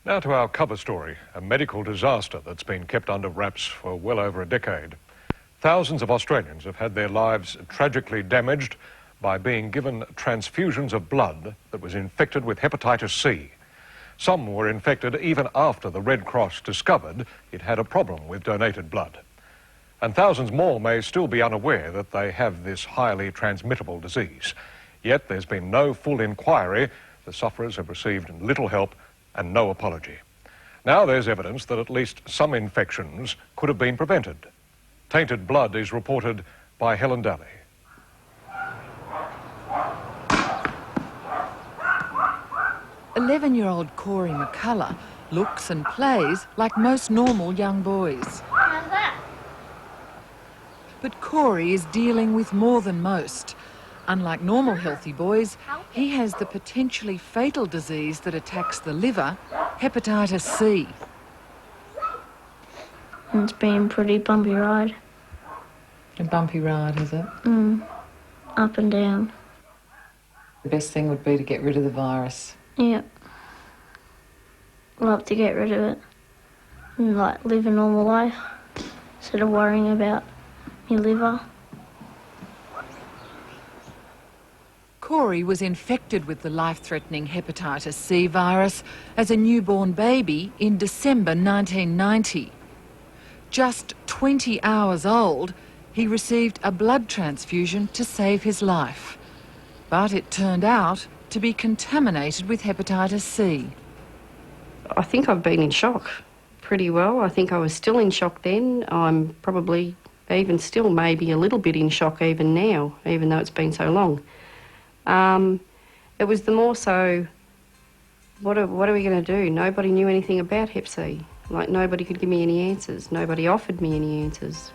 Now to our cover story, a medical disaster that's been kept under wraps for well over a decade. Thousands of Australians have had their lives tragically damaged by being given transfusions of blood that was infected with hepatitis C. Some were infected even after the Red Cross discovered it had a problem with donated blood. And thousands more may still be unaware that they have this highly transmittable disease. Yet there's been no full inquiry. The sufferers have received little help and no apology. Now there's evidence that at least some infections could have been prevented. Tainted blood is reported by Helen Daly. "11-year-old Corey McCullough looks and plays like most normal young boys. How's that? But Corey is dealing with more than most. Unlike normal healthy boys, he has the potentially fatal disease that attacks the liver, hepatitis C. It's been a pretty bumpy ride. A bumpy ride, is it? Up and down. The best thing would be to get rid of the virus. Yep. Love to get rid of it and live a normal life instead of worrying about my liver. Corey was infected with the life-threatening hepatitis C virus as a newborn baby in December 1990. Just 20 hours old, he received a blood transfusion to save his life. But it turned out to be contaminated with hepatitis C. I think I've been in shock pretty well. I think I was still in shock then. I'm probably even still maybe a little bit in shock even now, even though it's been so long. It was the more so, what are we going to do? Nobody knew anything about Hep C. Like, nobody could give me any answers. Nobody offered me any answers.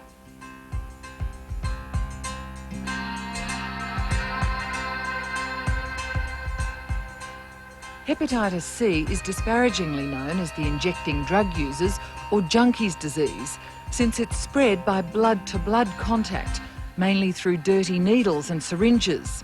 Hepatitis C is disparagingly known as the injecting drug users or junkies disease, since it's spread by blood-to-blood contact, mainly through dirty needles and syringes.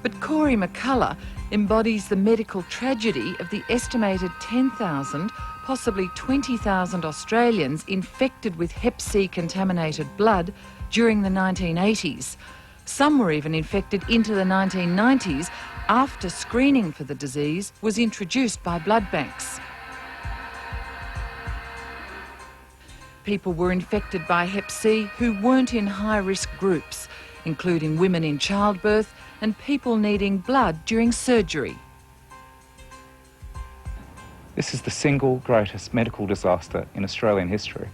But Corey McCullough embodies the medical tragedy of the estimated 10,000, possibly 20,000 Australians infected with Hep C contaminated blood during the 1980s. Some were even infected into the 1990s after screening for the disease was introduced by blood banks. People were infected by Hep C who weren't in high-risk groups, including women in childbirth and people needing blood during surgery. This is the single greatest medical disaster in Australian history,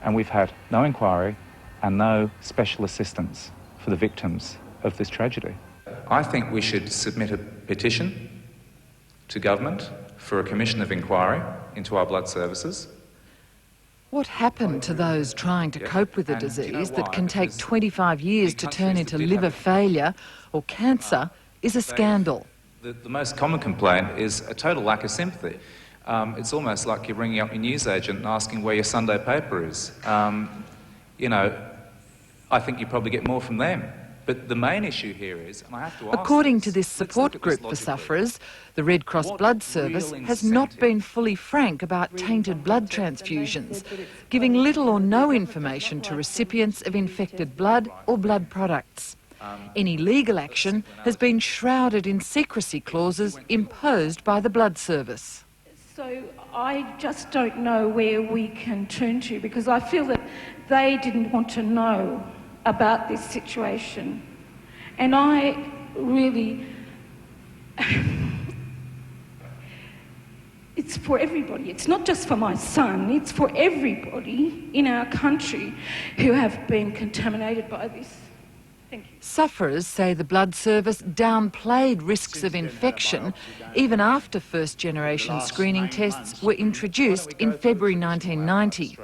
and we've had no inquiry and no special assistance for the victims of this tragedy. I think we should submit a petition to government for a commission of inquiry into our blood services. What happened to those trying to cope with a disease that can take 25 years to turn into liver failure or cancer is a scandal. The most common complaint is a total lack of sympathy. It's almost like you're ringing up your newsagent and asking where your Sunday paper is. You know, I think you probably get more from them. But the main issue here is, and I have to ask, according to this support group for sufferers, the Red Cross Blood Service has not been fully frank about tainted blood transfusions, giving little or no information to recipients of infected blood or blood products. Any legal action has been shrouded in secrecy clauses imposed by the Blood Service. So I just don't know where we can turn to, because I feel that they didn't want to know about this situation. And I really... it's for everybody. It's not just for my son, it's for everybody in our country who have been contaminated by this. Thank you. Sufferers say the Blood Service downplayed risks of infection even after first-generation screening tests were introduced in February 1990.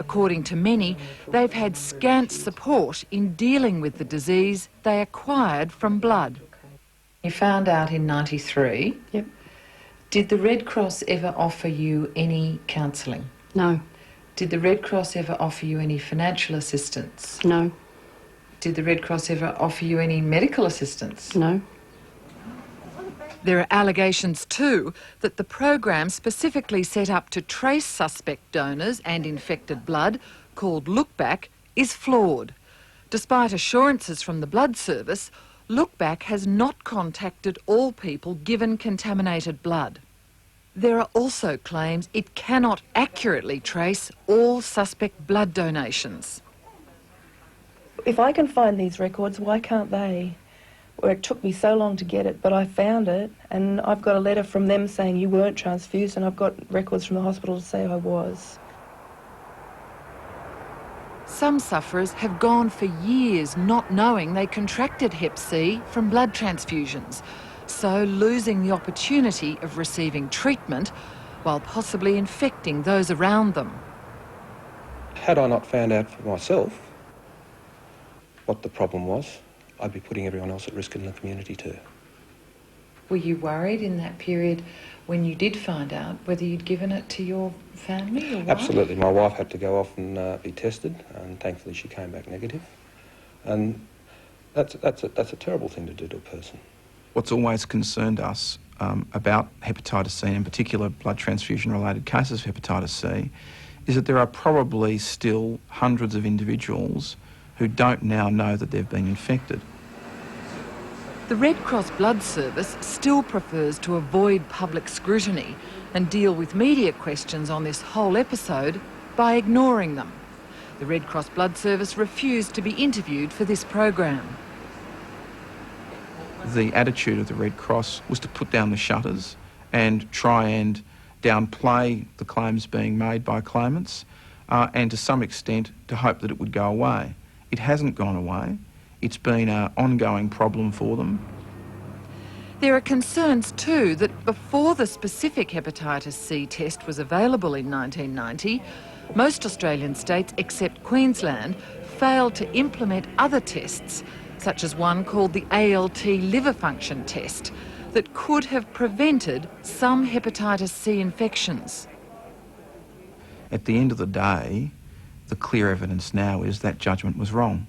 According to many, they've had scant support in dealing with the disease they acquired from blood. You found out in 93. Yep. Did the Red Cross ever offer you any counselling? No. Did the Red Cross ever offer you any financial assistance? No. Did the Red Cross ever offer you any medical assistance? No. There are allegations too that the program specifically set up to trace suspect donors and infected blood, called Lookback, is flawed. Despite assurances from the Blood Service, Lookback has not contacted all people given contaminated blood. There are also claims it cannot accurately trace all suspect blood donations. If I can find these records, why can't they? Well, it took me so long to get it, but I found it, and I've got a letter from them saying you weren't transfused, and I've got records from the hospital to say I was. Some sufferers have gone for years not knowing they contracted Hep C from blood transfusions, so losing the opportunity of receiving treatment while possibly infecting those around them. Had I not found out for myself what the problem was, I'd be putting everyone else at risk in the community too. Were you worried in that period when you did find out whether you'd given it to your family or what? Absolutely. My wife had to go off and be tested, and thankfully she came back negative. And that's a terrible thing to do to a person. What's always concerned us about hepatitis C, and in particular blood transfusion-related cases of hepatitis C, is that there are probably still hundreds of individuals who don't now know that they've been infected. The Red Cross Blood Service still prefers to avoid public scrutiny and deal with media questions on this whole episode by ignoring them. The Red Cross Blood Service refused to be interviewed for this program. The attitude of the Red Cross was to put down the shutters and try and downplay the claims being made by claimants and to some extent to hope that it would go away. It hasn't gone away. It's been an ongoing problem for them. There are concerns too that before the specific hepatitis C test was available in 1990, most Australian states except Queensland failed to implement other tests, such as one called the ALT liver function test, that could have prevented some hepatitis C infections. At the end of the day, the clear evidence now is that judgment was wrong.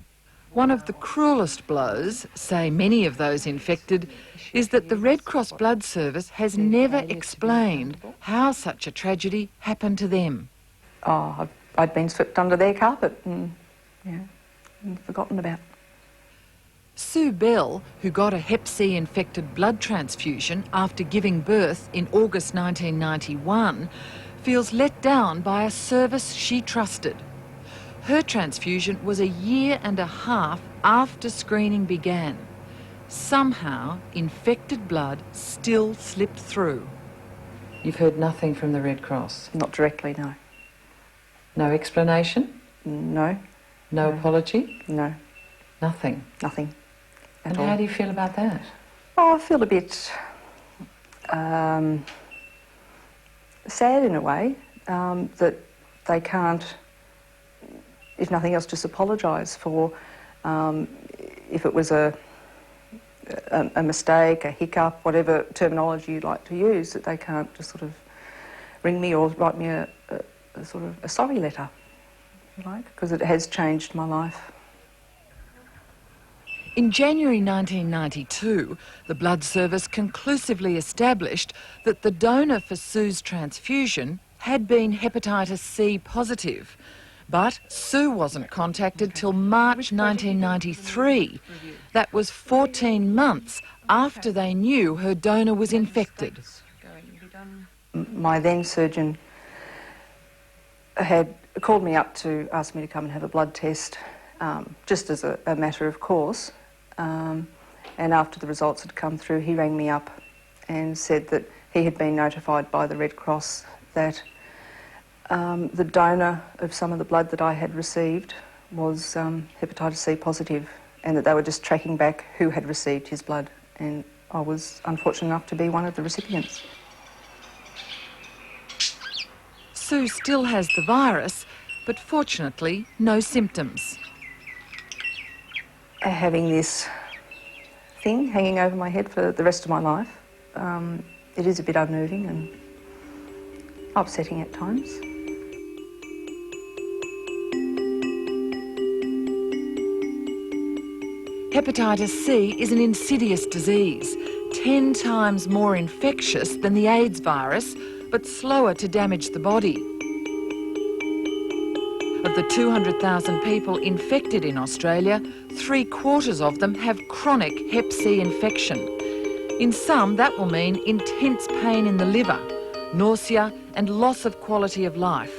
One of the cruelest blows, say many of those infected, is that the Red Cross Blood Service has never explained how such a tragedy happened to them. Oh, I'd been swept under their carpet and forgotten about. Sue Bell, who got a Hep C infected blood transfusion after giving birth in August 1991, feels let down by a service she trusted. Her transfusion was a year and a half after screening began. Somehow, infected blood still slipped through. You've heard nothing from the Red Cross? Not directly, no. No explanation? No. No apology? No. Nothing? Nothing. And how do you feel about that? Oh, I feel a bit sad in a way that they can't, if nothing else, just apologise for if it was a mistake, a hiccup, whatever terminology you'd like to use, that they can't just sort of ring me or write me a sort of a sorry letter, if you like, because it has changed my life. In January 1992, the Blood Service conclusively established that the donor for Sue's transfusion had been hepatitis C positive. But Sue wasn't contacted till March 1993. That was 14 months after they knew her donor was infected. My then surgeon had called me up to ask me to come and have a blood test, just as a matter of course. And after the results had come through, he rang me up and said that he had been notified by the Red Cross that the donor of some of the blood that I had received was hepatitis C positive, and that they were just tracking back who had received his blood, and I was unfortunate enough to be one of the recipients. Sue still has the virus, but fortunately no symptoms. Having this thing hanging over my head for the rest of my life, it is a bit unnerving and upsetting at times. Hepatitis C is an insidious disease. 10 times more infectious than the AIDS virus, but slower to damage the body. Of the 200,000 people infected in Australia, 3/4 of them have chronic Hep C infection. In some, that will mean intense pain in the liver, nausea and loss of quality of life.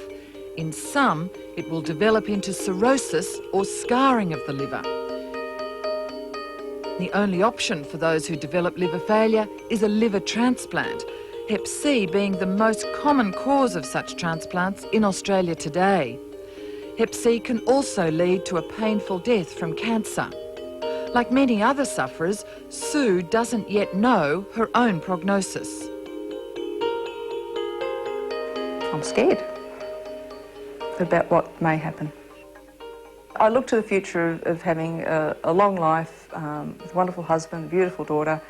In some, it will develop into cirrhosis or scarring of the liver. The only option for those who develop liver failure is a liver transplant, Hep C being the most common cause of such transplants in Australia today. Hep C can also lead to a painful death from cancer. Like many other sufferers, Sue doesn't yet know her own prognosis. I'm scared about what may happen. I look to the future of having a long life with a wonderful husband, a beautiful daughter,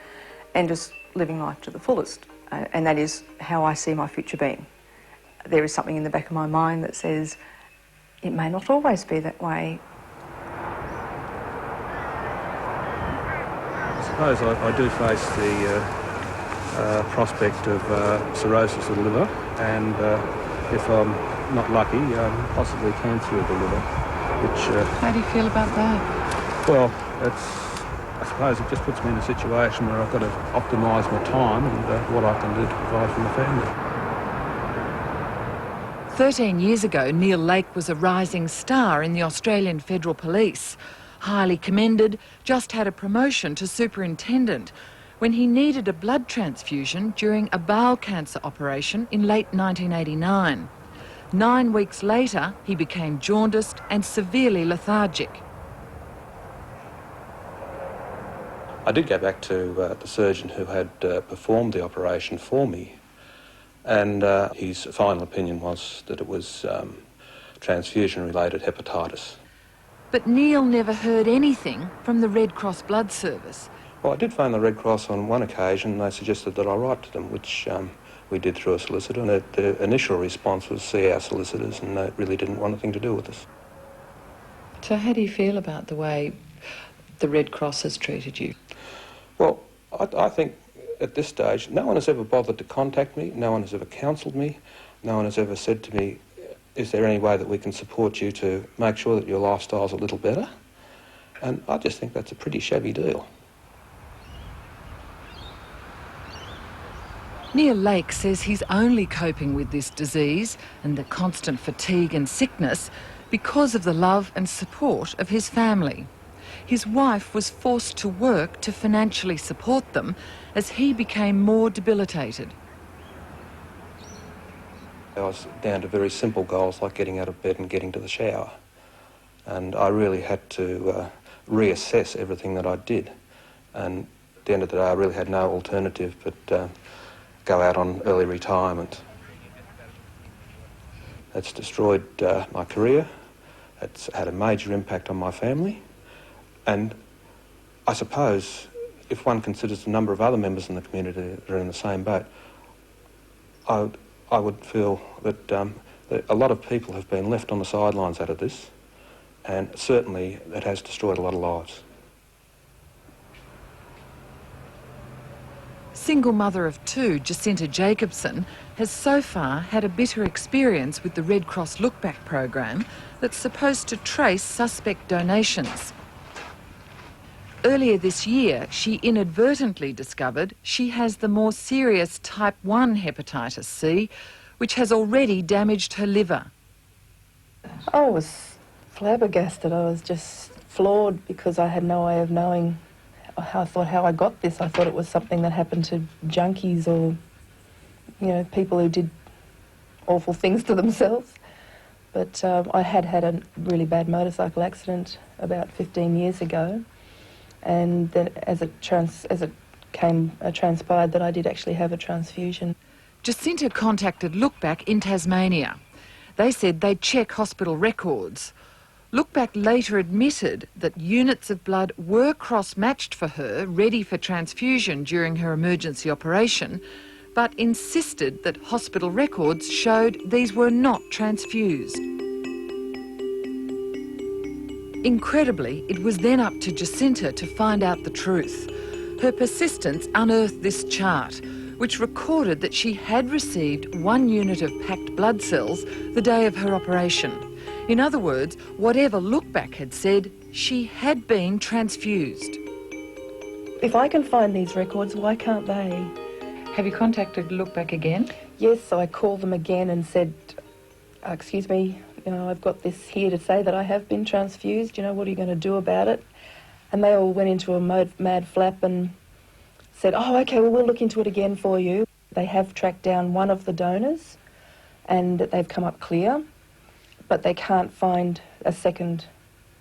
and just living life to the fullest. And that is how I see my future being. There is something in the back of my mind that says it may not always be that way. I suppose I do face the prospect of cirrhosis of the liver, and if I'm not lucky, possibly cancer of the liver. Which, How do you feel about that? well, I suppose it just puts me in a situation where I've got to optimise my time and what I can do to provide for my family. 13 years ago, Neil Lake was a rising star in the Australian Federal Police. Highly commended, just had a promotion to superintendent when he needed a blood transfusion during a bowel cancer operation in late 1989. 9 weeks later, he became jaundiced and severely lethargic. I did go back to the surgeon who had performed the operation for me, and his final opinion was that it was transfusion-related hepatitis. But Neil never heard anything from the Red Cross Blood Service. Well, I did phone the Red Cross on one occasion, and they suggested that I write to them, which we did through a solicitor, and the initial response was see our solicitors, and they really didn't want anything to do with us. So how do you feel about the way the Red Cross has treated you? Well, I think at this stage, no one has ever bothered to contact me, no one has ever counselled me, no one has ever said to me, is there any way that we can support you to make sure that your lifestyle's a little better? And I just think that's a pretty shabby deal. Neil Lake says he's only coping with this disease and the constant fatigue and sickness because of the love and support of his family. His wife was forced to work to financially support them as he became more debilitated. I was down to very simple goals like getting out of bed and getting to the shower. And I really had to reassess everything that I did. And at the end of the day, I really had no alternative but go out on early retirement. It's destroyed my career. It's had a major impact on my family. And I suppose if one considers the number of other members in the community that are in the same boat, I would feel that, that a lot of people have been left on the sidelines out of this, and certainly it has destroyed a lot of lives. Single mother of two, Jacinta Jacobson, has so far had a bitter experience with the Red Cross Look Back program that's supposed to trace suspect donations. Earlier this year, she inadvertently discovered she has the more serious type 1 hepatitis C, which has already damaged her liver. I was flabbergasted. I was just floored because I had no way of knowing how I got this. I thought it was something that happened to junkies or, you know, people who did awful things to themselves. But I had had a really bad motorcycle accident about 15 years ago. And then as it transpired that I did actually have a transfusion. Jacinta contacted Lookback in Tasmania. They said they'd check hospital records. Lookback later admitted that units of blood were cross-matched for her, ready for transfusion during her emergency operation, but insisted that hospital records showed these were not transfused. Incredibly, it was then up to Jacinta to find out the truth. Her persistence unearthed this chart, which recorded that she had received 1 unit of packed blood cells the day of her operation. In other words, whatever look-back had said, she had been transfused. If I can find these records, why can't they? Have you contacted Lookback again? Yes, so I called them again and said, excuse me, I've got this here to say that I have been transfused, what are you going to do about it? And they all went into a mad flap and said, oh, OK, well, we'll look into it again for you. They have tracked down one of the donors and they've come up clear, but they can't find a second.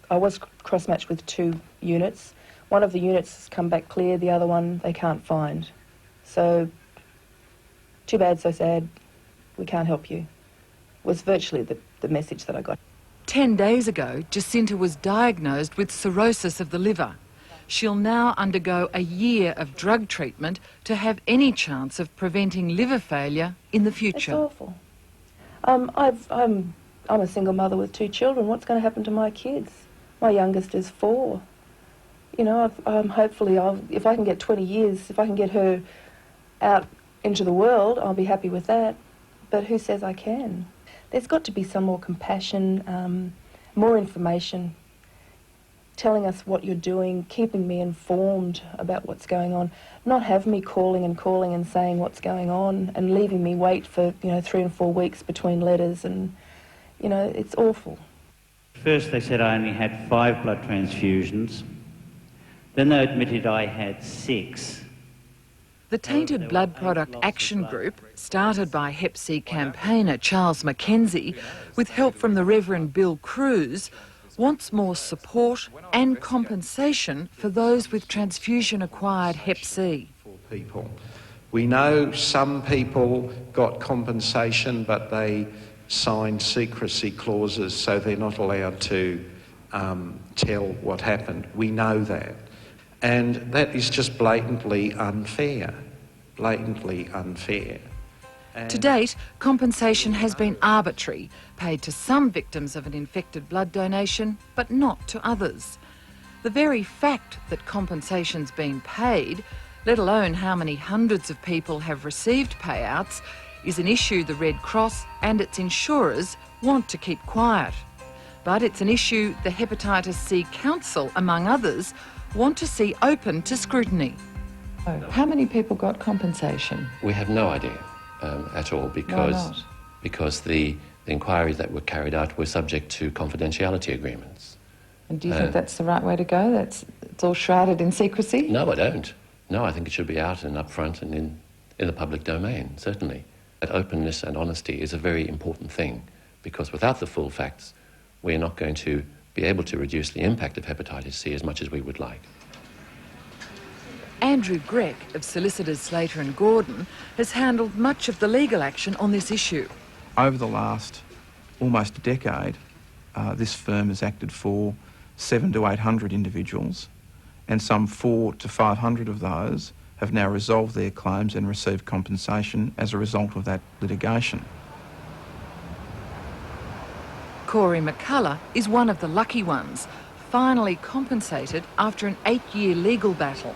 I was cross-matched with 2 units. One of the units has come back clear, the other one they can't find. So, too bad, so sad, we can't help you, was virtually the message that I got. 10 days ago, Jacinta was diagnosed with cirrhosis of the liver. She'll now undergo a year of drug treatment to have any chance of preventing liver failure in the future. It's awful. I'm a single mother with 2 children. What's going to happen to my kids? My youngest is 4. Hopefully, if I can get 20 years, if I can get her out into the world, I'll be happy with that. But who says I can? There's got to be some more compassion, more information, telling us what you're doing, keeping me informed about what's going on, not have me calling and saying what's going on and leaving me wait for, 3 and 4 weeks between letters, and, it's awful. First they said I only had 5 blood transfusions. Then they admitted I had 6. The Tainted Blood Product Action Group, started by Hep C campaigner Charles Mackenzie, with help from the Reverend Bill Cruz, wants more support and compensation for those with transfusion-acquired Hep C. People. We know some people got compensation, but they signed secrecy clauses, so they're not allowed to tell what happened. We know that. And that is just blatantly unfair. Blatantly unfair. To date, compensation has been arbitrary, paid to some victims of an infected blood donation, but not to others. The very fact that compensation's been paid, let alone how many hundreds of people have received payouts, is an issue the Red Cross and its insurers want to keep quiet. But it's an issue the Hepatitis C Council, among others, want to see open to scrutiny. How many people got compensation? We have no idea at all because the inquiries that were carried out were subject to confidentiality agreements. And do you think that's the right way to go? It's all shrouded in secrecy? No, I don't. No, I think it should be out and upfront and in the public domain, certainly. That openness and honesty is a very important thing, because without the full facts, we're not going to be able to reduce the impact of hepatitis C as much as we would like. Andrew Greck of solicitors Slater and Gordon has handled much of the legal action on this issue. Over the last almost a decade, this firm has acted for 700 to 800 individuals, and some 400 to 500 of those have now resolved their claims and received compensation as a result of that litigation. Corey McCullough is one of the lucky ones, finally compensated after an 8-year legal battle.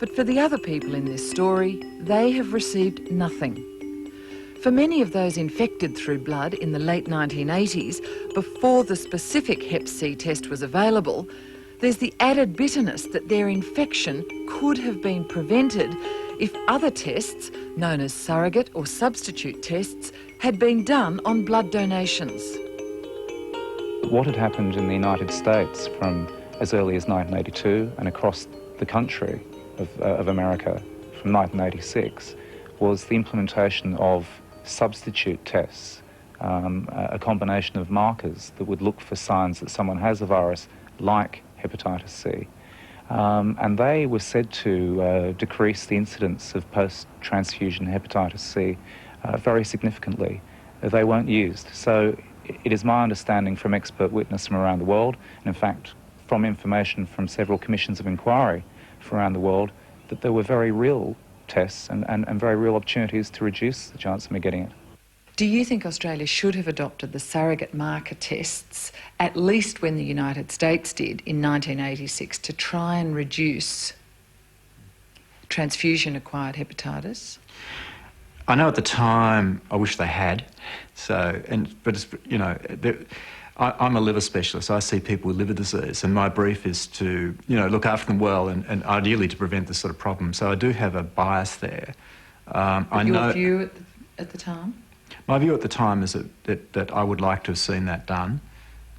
But for the other people in this story, they have received nothing. For many of those infected through blood in the late 1980s, before the specific Hep C test was available, there's the added bitterness that their infection could have been prevented if other tests, known as surrogate or substitute tests, had been done on blood donations. What had happened in the United States from as early as 1982 and across the country of America from 1986 was the implementation of substitute tests, a combination of markers that would look for signs that someone has a virus like hepatitis C. And they were said to decrease the incidence of post-transfusion hepatitis C very significantly. They weren't used. So it is my understanding from expert witness from around the world, and in fact from information from several commissions of inquiry from around the world, that there were very real tests and very real opportunities to reduce the chance of me getting it. Do you think Australia should have adopted the surrogate marker tests, at least when the United States did in 1986, to try and reduce transfusion-acquired hepatitis? I know at the time I wish they had. But it's, you know, I'm a liver specialist. I see people with liver disease, and my brief is to, you know, look after them well and ideally to prevent this sort of problem. So I do have a bias there. Your view at the time? My view at the time is that I would like to have seen that done.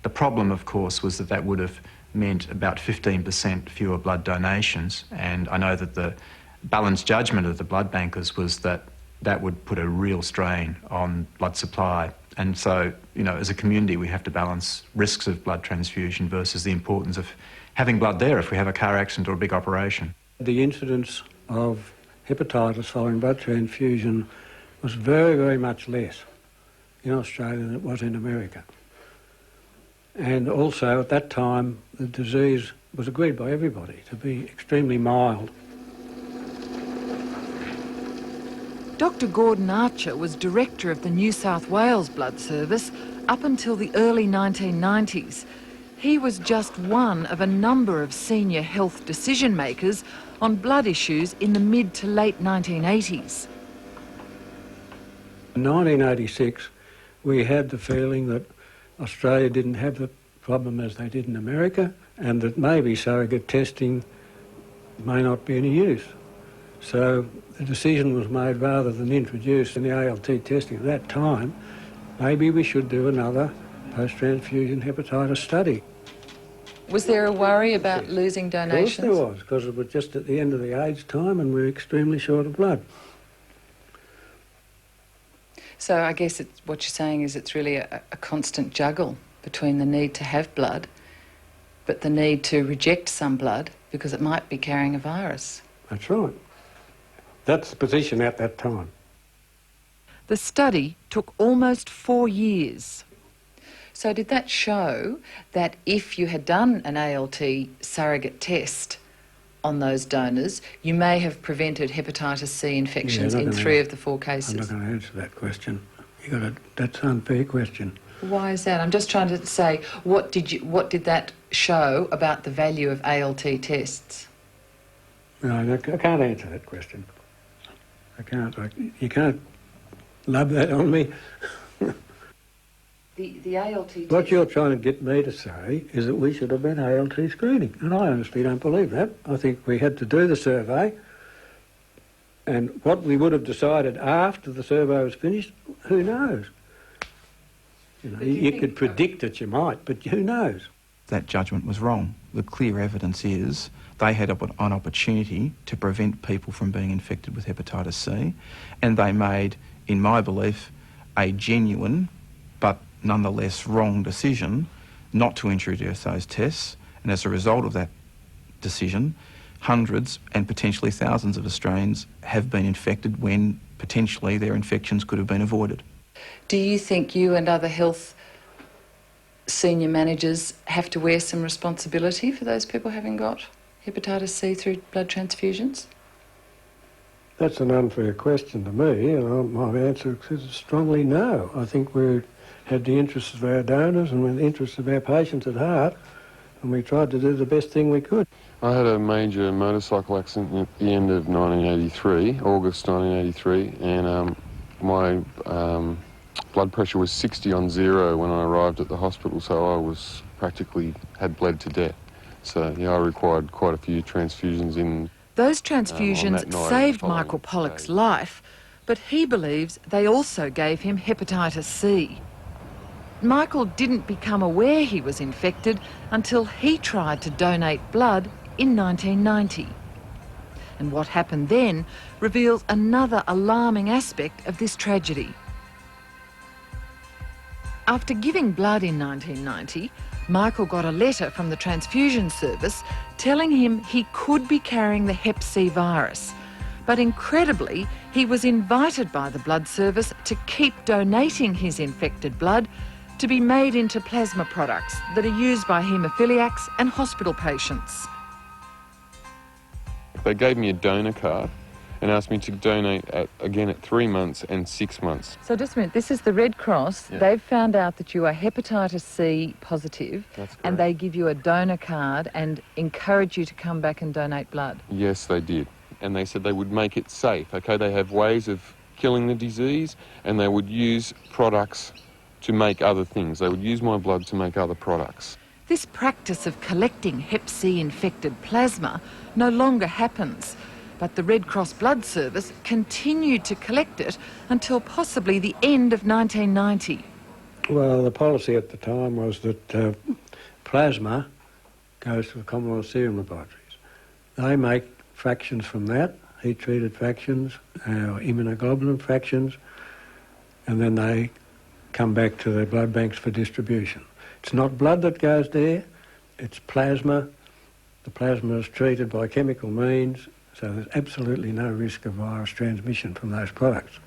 The problem, of course, was that would have meant about 15% fewer blood donations, and I know that the balanced judgment of the blood bankers was that would put a real strain on blood supply. And so, you know, as a community, we have to balance risks of blood transfusion versus the importance of having blood there if we have a car accident or a big operation. The incidence of hepatitis following blood transfusion was very, very much less in Australia than it was in America. And also, at that time, the disease was agreed by everybody to be extremely mild. Dr Gordon Archer was director of the New South Wales Blood Service up until the early 1990s. He was just one of a number of senior health decision makers on blood issues in the mid to late 1980s. In 1986, we had the feeling that Australia didn't have the problem as they did in America, and that maybe surrogate testing may not be any use. So the decision was made, rather than introduce any ALT testing at that time, maybe we should do another post-transfusion hepatitis study. Was there a worry about losing donations? Of course there was, because it was just at the end of the AIDS time and we were extremely short of blood. So I guess what you're saying is it's really a constant juggle between the need to have blood but the need to reject some blood because it might be carrying a virus. That's right. That's the position at that time. The study took almost 4 years. So did that show that if you had done an ALT surrogate test on those donors, you may have prevented hepatitis C infections in 3 of the 4 cases? I'm not going to answer that question. That's an unfair question. Why is that? I'm just trying to say, what did that show about the value of ALT tests? No, I can't answer that question. I can't. You can't lub that on me. The ALT test... What you're trying to get me to say is that we should have been ALT screening, and I honestly don't believe that. I think we had to do the survey, and what we would have decided after the survey was finished, who knows? You could predict that you might, but who knows? That judgment was wrong. The clear evidence is they had an opportunity to prevent people from being infected with hepatitis C, and they made, in my belief, a genuine but nonetheless wrong decision not to introduce those tests, and as a result of that decision, hundreds and potentially thousands of Australians have been infected when potentially their infections could have been avoided. Do you think you and other health senior managers have to wear some responsibility for those people having got hepatitis C through blood transfusions? That's an unfair question to me, and my answer is strongly no. I think we had the interests of our donors and the interests of our patients at heart, and we tried to do the best thing we could. I had a major motorcycle accident at the end of 1983, August 1983, and my blood pressure was 60 on 0 when I arrived at the hospital, so I was had bled to death. So, yeah, I required quite a few transfusions in... Those transfusions saved Michael Pollock's life, but he believes they also gave him hepatitis C. Michael didn't become aware he was infected until he tried to donate blood in 1990. And what happened then reveals another alarming aspect of this tragedy. After giving blood in 1990, Michael got a letter from the transfusion service telling him he could be carrying the Hep C virus. But incredibly, he was invited by the blood service to keep donating his infected blood to be made into plasma products that are used by haemophiliacs and hospital patients. They gave me a donor card, and asked me to donate again at 3 months and 6 months. So just a minute, this is the Red Cross. Yeah. They've found out that you are hepatitis C positive. That's correct. And they give you a donor card and encourage you to come back and donate blood. Yes, they did. And they said they would make it safe. Okay, they have ways of killing the disease, and they would use products to make other things. They would use my blood to make other products. This practice of collecting Hep C infected plasma no longer happens, but the Red Cross Blood Service continued to collect it until possibly the end of 1990. Well, the policy at the time was that plasma goes to the Commonwealth Serum Laboratories. They make fractions from that, heat-treated fractions, immunoglobulin fractions, and then they come back to the blood banks for distribution. It's not blood that goes there, it's plasma. The plasma is treated by chemical means, so there's absolutely no risk of virus transmission from those products.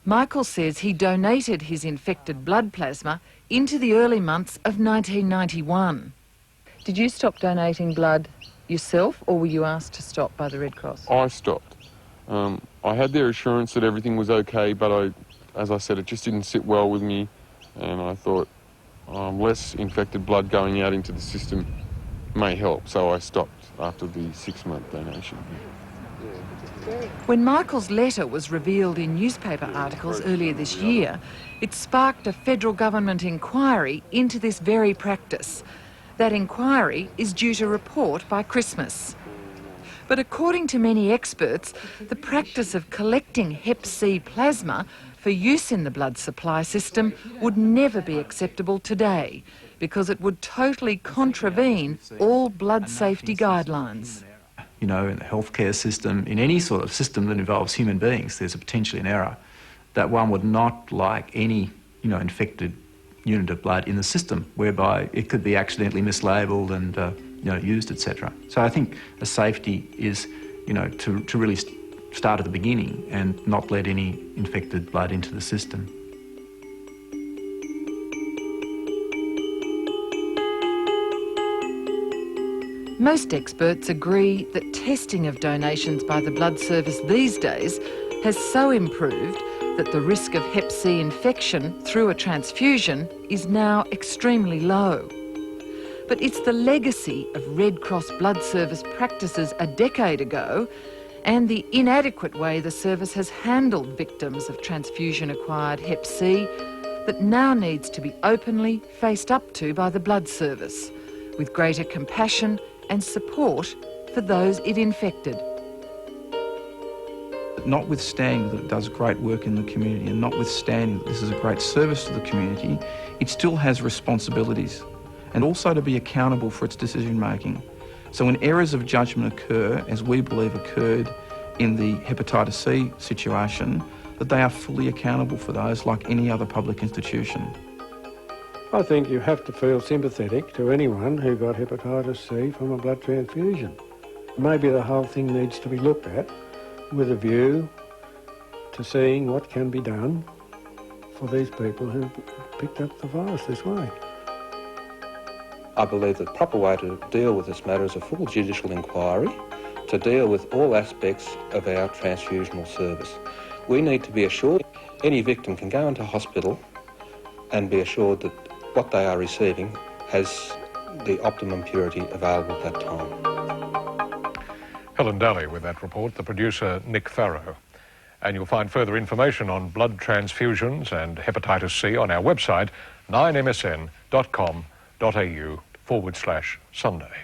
Michael says he donated his infected blood plasma into the early months of 1991. Did you stop donating blood yourself, or were you asked to stop by the Red Cross? I stopped. I had their assurance that everything was okay, but as I said, it just didn't sit well with me, and I thought less infected blood going out into the system may help, so I stopped after the 6-month donation. When Michael's letter was revealed in newspaper articles earlier this year, it sparked a federal government inquiry into this very practice. That inquiry is due to report by Christmas. But according to many experts, the practice of collecting Hep C plasma for use in the blood supply system would never be acceptable today because it would totally contravene all blood safety guidelines. You know, in the healthcare system, in any sort of system that involves human beings, there's potentially an error that one would not like any, infected unit of blood in the system, whereby it could be accidentally mislabelled and, used, etc. So I think a safety is, to really start at the beginning and not let any infected blood into the system. Most experts agree that testing of donations by the blood service these days has so improved that the risk of Hep C infection through a transfusion is now extremely low. But it's the legacy of Red Cross Blood Service practices a decade ago and the inadequate way the service has handled victims of transfusion-acquired Hep C that now needs to be openly faced up to by the blood service, with greater compassion and support for those it infected. Notwithstanding that it does great work in the community and notwithstanding that this is a great service to the community, it still has responsibilities and also to be accountable for its decision making. So when errors of judgment occur, as we believe occurred in the hepatitis C situation, that they are fully accountable for those like any other public institution. I think you have to feel sympathetic to anyone who got hepatitis C from a blood transfusion. Maybe the whole thing needs to be looked at with a view to seeing what can be done for these people who picked up the virus this way. I believe the proper way to deal with this matter is a full judicial inquiry to deal with all aspects of our transfusional service. We need to be assured any victim can go into hospital and be assured that what they are receiving has the optimum purity available at that time. Helen Daly with that report, the producer Nick Farrow. And you'll find further information on blood transfusions and hepatitis C on our website, 9msn.com.au/Sunday.